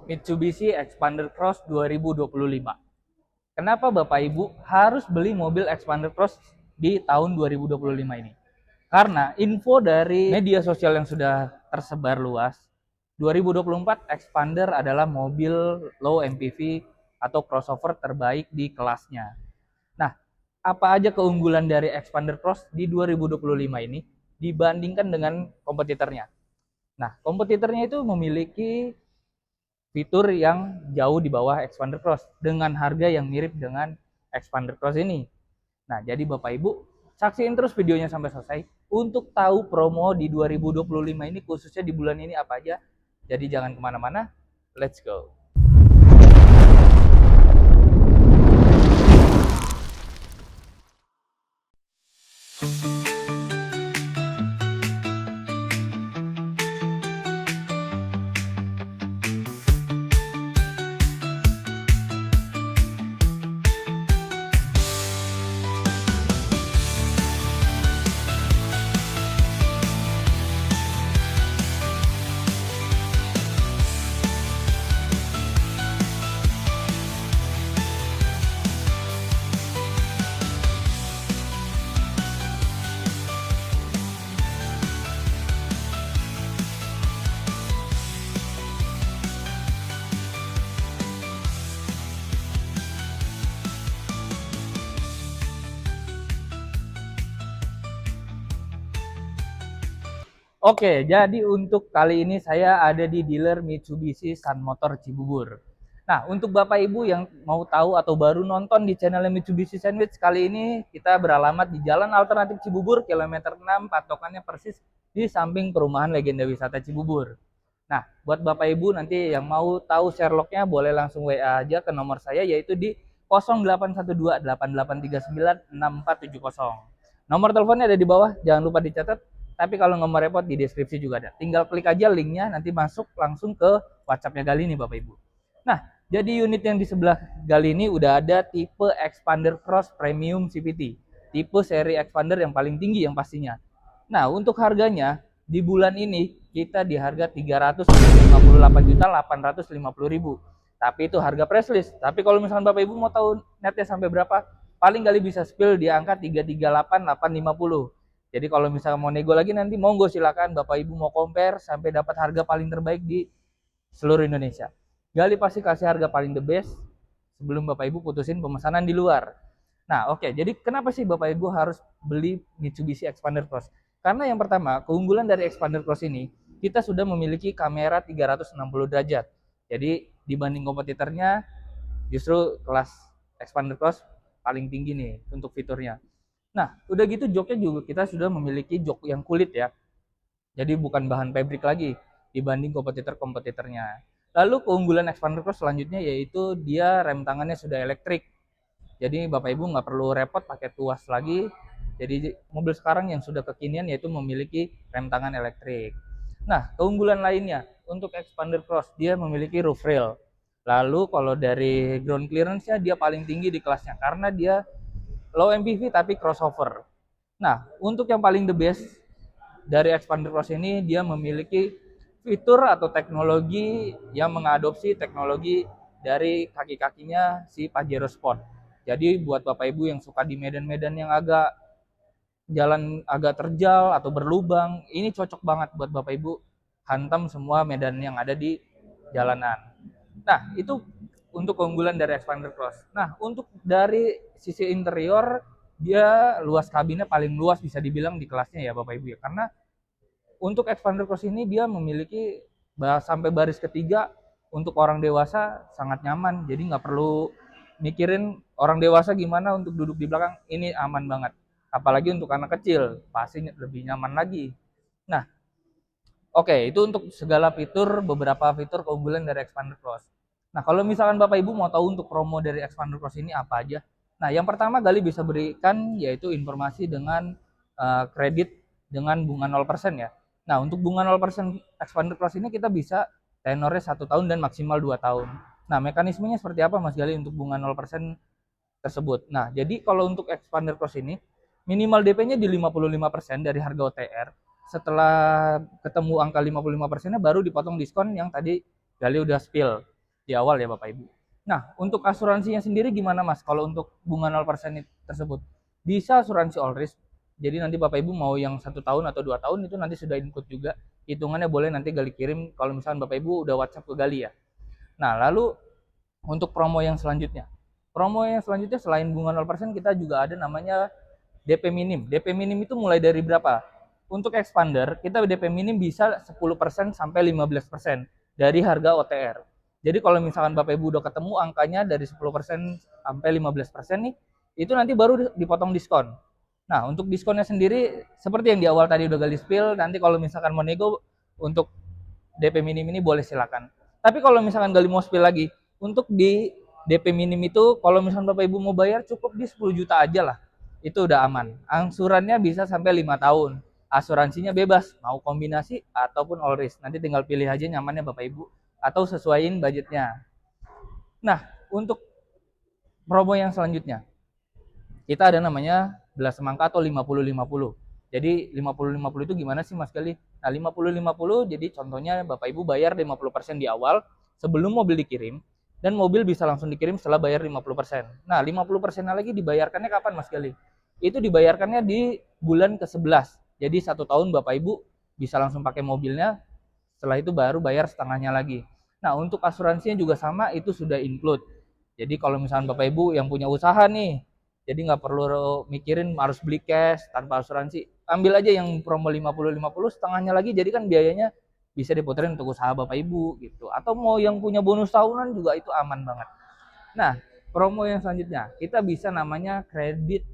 Mitsubishi Expander Cross 2025. Kenapa Bapak Ibu harus beli mobil Expander Cross di tahun 2025 ini? Karena info dari media sosial yang sudah tersebar luas, 2024 Expander adalah mobil low MPV atau crossover terbaik di kelasnya. Nah, apa aja keunggulan dari Expander Cross di 2025 ini dibandingkan dengan kompetitornya? Nah, kompetitornya itu memiliki fitur yang jauh di bawah Expander Cross dengan harga yang mirip dengan Expander Cross ini. Nah, jadi Bapak Ibu, saksiin terus videonya sampai selesai untuk tahu promo di 2025 ini, khususnya di bulan ini apa aja. Jadi jangan kemana-mana, let's go. Oke, jadi untuk kali ini saya ada di dealer Mitsubishi Sun Motor Cibubur. Nah, untuk Bapak Ibu yang mau tahu atau baru nonton di channel Mitsubishi Sandwich, kali ini kita beralamat di Jalan Alternatif Cibubur, kilometer 6, patokannya persis di samping perumahan Legenda Wisata Cibubur. Nah, buat Bapak Ibu nanti yang mau tahu Sherlocknya boleh langsung WA aja ke nomor saya, yaitu di 081288396470. Nomor teleponnya ada di bawah, jangan lupa dicatat. Tapi kalau nggak mau repot, di deskripsi juga ada. Tinggal klik aja linknya, nanti masuk langsung ke WhatsApp-nya Gali ini Bapak Ibu. Nah, jadi unit yang di sebelah Gali ini udah ada tipe Expander Cross Premium CVT. Tipe seri Expander yang paling tinggi yang pastinya. Nah, untuk harganya di bulan ini kita di harga 358.850.000. Tapi itu harga press list. Tapi kalau misalkan Bapak Ibu mau tahu netnya sampai berapa, paling Gali bisa spill di angka 338.850. Jadi kalau misalnya mau nego lagi nanti monggo silakan Bapak Ibu mau compare sampai dapat harga paling terbaik di seluruh Indonesia. Gali pasti kasih harga paling the best sebelum Bapak Ibu putusin pemesanan di luar. Nah, oke. Jadi kenapa sih Bapak Ibu harus beli Mitsubishi Expander Cross? Karena yang pertama, keunggulan dari Expander Cross ini, kita sudah memiliki kamera 360 derajat. Jadi dibanding kompetitornya, justru kelas Expander Cross paling tinggi nih untuk fiturnya. Nah, udah gitu joknya juga kita sudah memiliki jok yang kulit ya. Jadi bukan bahan pabrik lagi dibanding kompetitor-kompetitornya. Lalu keunggulan Expander Cross selanjutnya yaitu dia rem tangannya sudah elektrik. Jadi Bapak Ibu nggak perlu repot pakai tuas lagi. Jadi mobil sekarang yang sudah kekinian yaitu memiliki rem tangan elektrik. Nah, keunggulan lainnya untuk Expander Cross dia memiliki roof rail. Lalu kalau dari ground clearance-nya dia paling tinggi di kelasnya karena dia low MPV tapi crossover. Nah, untuk yang paling the best dari Expander Cross ini, dia memiliki fitur atau teknologi yang mengadopsi teknologi dari kaki-kakinya si Pajero Sport. Jadi buat Bapak Ibu yang suka di medan-medan yang agak jalan agak terjal atau berlubang, ini cocok banget buat Bapak Ibu hantam semua medan yang ada di jalanan. Nah, itu untuk keunggulan dari Expander Cross. Nah, untuk dari sisi interior, dia luas kabinnya paling luas bisa dibilang di kelasnya ya Bapak Ibu ya. Karena untuk Expander Cross ini dia memiliki sampai baris ketiga untuk orang dewasa sangat nyaman. Jadi nggak perlu mikirin orang dewasa gimana untuk duduk di belakang, ini aman banget. Apalagi untuk anak kecil, pasti lebih nyaman lagi. Nah, oke, itu untuk segala fitur, beberapa fitur keunggulan dari Expander Cross. Nah, kalau misalkan Bapak Ibu mau tahu untuk promo dari Expander Cross ini apa aja? Nah, yang pertama Gali bisa berikan yaitu informasi dengan kredit dengan bunga 0% ya. Nah, untuk bunga 0% Expander Cross ini kita bisa tenornya 1 tahun dan maksimal 2 tahun. Nah, mekanismenya seperti apa Mas Gali untuk bunga 0% tersebut? Nah, jadi kalau untuk Expander Cross ini minimal DP-nya di 55% dari harga OTR. Setelah ketemu angka 55%-nya baru dipotong diskon yang tadi Gali udah spill. di awal ya Bapak Ibu. Nah, untuk asuransinya sendiri gimana Mas? Kalau untuk bunga 0% tersebut, bisa asuransi all risk. Jadi nanti Bapak Ibu mau yang 1 tahun atau 2 tahun itu nanti sudah include juga. Hitungannya boleh nanti Gali kirim kalau misalnya Bapak Ibu udah WhatsApp ke Gali ya. Nah, lalu untuk promo yang selanjutnya. Promo yang selanjutnya selain bunga 0% kita juga ada namanya DP minim. DP minim itu mulai dari berapa? Untuk expander, kita DP minim bisa 10% sampai 15% dari harga OTR. Jadi kalau misalkan Bapak Ibu udah ketemu angkanya dari 10% sampai 15% nih, itu nanti baru dipotong diskon. Nah, untuk diskonnya sendiri seperti yang di awal tadi udah Gali spill, nanti kalau misalkan mau nego untuk DP minim ini boleh silakan. Tapi kalau misalkan Gali mau spill lagi, untuk di DP minim itu kalau misalkan Bapak Ibu mau bayar cukup di 10 juta aja lah. Itu udah aman. Angsurannya bisa sampai 5 tahun. Asuransinya bebas, mau kombinasi ataupun all risk. Nanti tinggal pilih aja nyamannya Bapak Ibu atau sesuaiin budgetnya. Nah, untuk promo yang selanjutnya, kita ada namanya belas semangka atau 50-50. Jadi 50-50 itu gimana sih Mas Gali? Nah 50-50 jadi contohnya Bapak Ibu bayar 50% di awal sebelum mobil dikirim, dan mobil bisa langsung dikirim setelah bayar 50%. Nah 50% lagi dibayarkannya kapan Mas Gali? Itu dibayarkannya di bulan ke-11. Jadi 1 tahun Bapak Ibu bisa langsung pakai mobilnya, setelah itu baru bayar setengahnya lagi. Nah untuk asuransinya juga sama, itu sudah include. Jadi kalau misalnya Bapak Ibu yang punya usaha nih, jadi nggak perlu mikirin harus beli cash tanpa asuransi. Ambil aja yang promo 50-50 setengahnya lagi, jadi kan biayanya bisa diputerin untuk usaha Bapak Ibu gitu. Atau mau yang punya bonus tahunan juga itu aman banget. Nah, promo yang selanjutnya kita bisa namanya kredit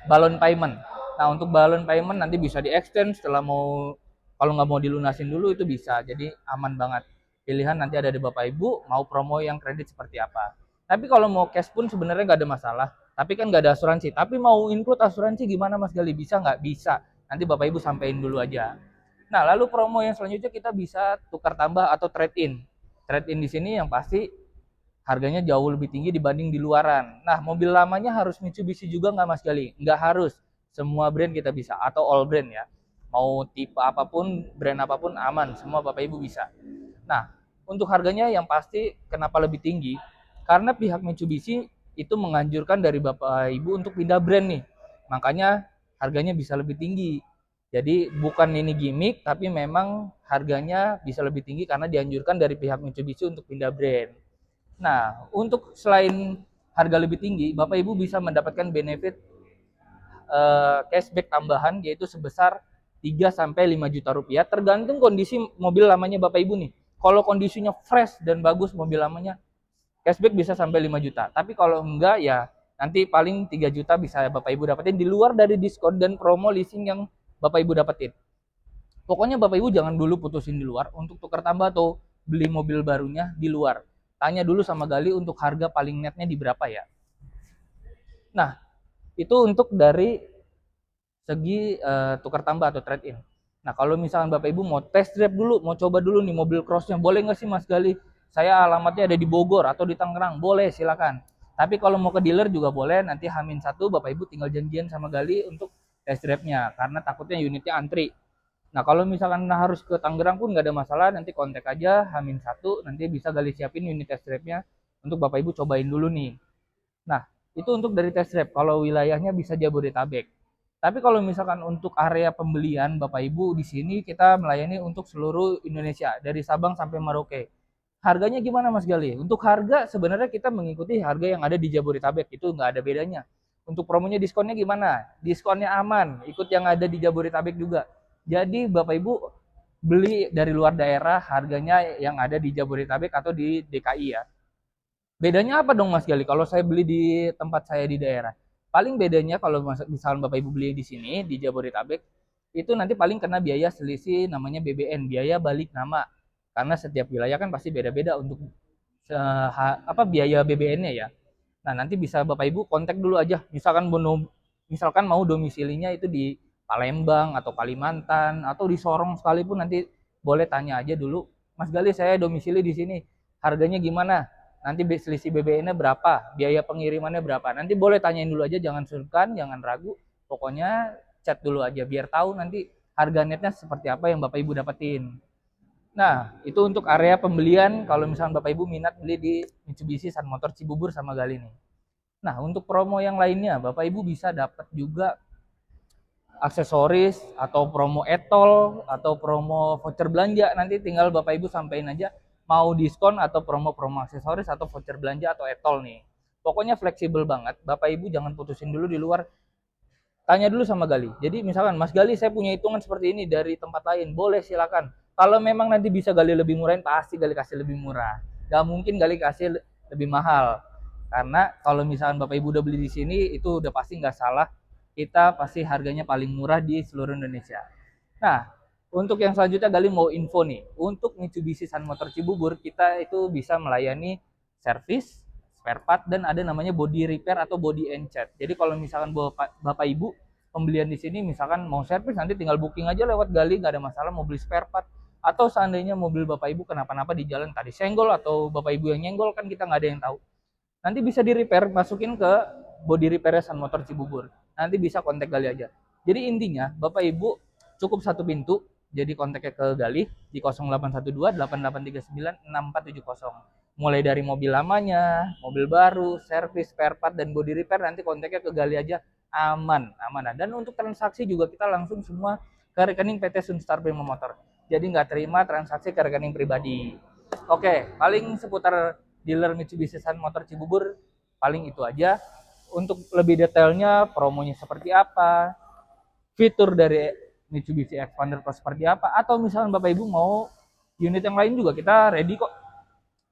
balon payment. Nah, untuk balon payment nanti bisa di-extend setelah mau, kalau nggak mau dilunasin dulu itu bisa. Jadi aman banget. Pilihan nanti ada di Bapak Ibu mau promo yang kredit seperti apa. Tapi kalau mau cash pun sebenarnya nggak ada masalah. Tapi kan nggak ada asuransi. Tapi mau include asuransi gimana Mas Gali? Bisa nggak? Bisa. Nanti Bapak Ibu sampein dulu aja. Nah, lalu promo yang selanjutnya kita bisa tukar tambah atau trade in. Trade in di sini yang pasti harganya jauh lebih tinggi dibanding di luaran. Nah, mobil lamanya harus Mitsubishi juga nggak Mas Gali? Nggak harus. Semua brand kita bisa, atau all brand ya. Mau tipe apapun, brand apapun aman. Semua Bapak Ibu bisa. Nah, untuk harganya yang pasti kenapa lebih tinggi? Karena pihak Mitsubishi itu menganjurkan dari Bapak Ibu untuk pindah brand nih. Makanya harganya bisa lebih tinggi. Jadi bukan ini gimmick, tapi memang harganya bisa lebih tinggi karena dianjurkan dari pihak Mitsubishi untuk pindah brand. Nah, untuk selain harga lebih tinggi, Bapak Ibu bisa mendapatkan benefit cashback tambahan yaitu sebesar 3 sampai 5 juta rupiah tergantung kondisi mobil lamanya Bapak Ibu nih. Kalau kondisinya fresh dan bagus mobil lamanya, cashback bisa sampai 5 juta. Tapi kalau enggak ya nanti paling 3 juta bisa Bapak Ibu dapetin di luar dari diskon dan promo leasing yang Bapak Ibu dapetin. Pokoknya Bapak Ibu jangan dulu putusin di luar untuk tukar tambah atau beli mobil barunya di luar. Tanya dulu sama Gali untuk harga paling netnya di berapa ya. Nah, itu untuk dari segi tukar tambah atau trade in. Nah, kalau misalkan Bapak Ibu mau test drive dulu, mau coba dulu nih mobil crossnya, boleh nggak sih Mas Gali? Saya alamatnya ada di Bogor atau di Tangerang, boleh silakan. Tapi kalau mau ke dealer juga boleh, nanti H-1 Bapak Ibu tinggal janjian sama Gali untuk test drive-nya, karena takutnya unitnya antri. Nah, kalau misalkan harus ke Tangerang pun nggak ada masalah, nanti kontak aja H-1, nanti bisa Gali siapin unit test drive-nya untuk Bapak Ibu cobain dulu nih. Nah, itu untuk dari test drive, kalau wilayahnya bisa Jabodetabek. Tapi kalau misalkan untuk area pembelian Bapak Ibu di sini kita melayani untuk seluruh Indonesia dari Sabang sampai Merauke. Harganya gimana Mas Gali? Untuk harga sebenarnya kita mengikuti harga yang ada di Jabodetabek, itu nggak ada bedanya. Untuk promonya diskonnya gimana? Diskonnya aman, ikut yang ada di Jabodetabek juga. Jadi Bapak Ibu beli dari luar daerah harganya yang ada di Jabodetabek atau di DKI ya. Bedanya apa dong Mas Gali kalau saya beli di tempat saya di daerah? Paling bedanya kalau misalnya Bapak Ibu beli di sini di Jabodetabek itu nanti paling kena biaya selisih namanya BBN, biaya balik nama. Karena setiap wilayah kan pasti beda-beda untuk biaya BBN-nya ya. Nah, nanti bisa Bapak Ibu kontak dulu aja. Misalkan mau domisilinya itu di Palembang atau Kalimantan atau di Sorong sekalipun, nanti boleh tanya aja dulu. Mas Gali, saya domisili di sini. Harganya gimana? Nanti selisih BBN-nya berapa, biaya pengirimannya berapa. Nanti boleh tanyain dulu aja, jangan sungkan, jangan ragu. Pokoknya chat dulu aja biar tahu nanti harga netnya seperti apa yang Bapak Ibu dapetin. Nah, itu untuk area pembelian kalau misalnya Bapak Ibu minat beli di Mitsubishi Sun Motor Cibubur sama Gali nih. Nah, untuk promo yang lainnya, Bapak Ibu bisa dapat juga aksesoris atau promo etol atau promo voucher belanja. Nanti tinggal Bapak Ibu sampaikan aja mau diskon atau promo-promo aksesoris atau voucher belanja atau etol nih. Pokoknya fleksibel banget. Bapak Ibu jangan putusin dulu di luar. Tanya dulu sama Gali. Jadi misalkan, Mas Gali saya punya hitungan seperti ini dari tempat lain. Boleh silakan. Kalau memang nanti bisa Gali lebih murahin, pasti Gali kasih lebih murah. Gak mungkin Gali kasih lebih mahal. Karena kalau misalkan Bapak Ibu udah beli di sini, itu udah pasti nggak salah. Kita pasti harganya paling murah di seluruh Indonesia. Nah, untuk yang selanjutnya Gali mau info nih. Untuk Mitsubishi Sun Motor Cibubur, kita itu bisa melayani servis, spare part, dan ada namanya body repair atau body enchat. Jadi kalau misalkan Bapak Ibu pembelian di sini misalkan mau servis, nanti tinggal booking aja lewat Gali, nggak ada masalah mau beli spare part. Atau seandainya mobil Bapak Ibu kenapa-napa di jalan, tadi senggol atau Bapak Ibu yang nyenggol, kan kita nggak ada yang tahu. Nanti bisa di repair, masukin ke body repair Sun Motor Cibubur. Nanti bisa kontak Gali aja. Jadi intinya Bapak Ibu cukup satu pintu, jadi kontaknya ke Gali di 0812 8839 6470. Mulai dari mobil lamanya, mobil baru, servis, spare part, dan body repair, nanti kontaknya ke Gali aja, aman. Dan untuk transaksi juga kita langsung semua ke rekening PT Sunstar Prima Motor. Jadi nggak terima transaksi ke rekening pribadi. Oke, paling seputar dealer Mitsubishi Sun Motor Cibubur paling itu aja. Untuk lebih detailnya, promonya seperti apa, fitur dari Mitsubishi Xpander Plus seperti apa, atau misalnya Bapak Ibu mau unit yang lain juga kita ready kok.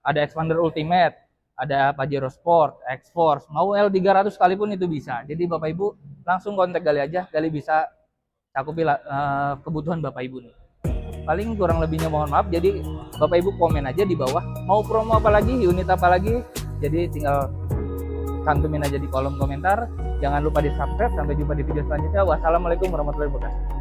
Ada Xpander Ultimate, ada Pajero Sport, X-Force, mau L300 sekalipun itu bisa. Jadi Bapak Ibu langsung kontak Gali aja, Gali bisa cakupi kebutuhan Bapak Ibu nih. Paling kurang lebihnya mohon maaf, jadi Bapak Ibu komen aja di bawah mau promo apa lagi, unit apa lagi, jadi tinggal cantumin aja di kolom komentar. Jangan lupa di subscribe. Sampai jumpa di video selanjutnya. Wassalamualaikum warahmatullahi wabarakatuh.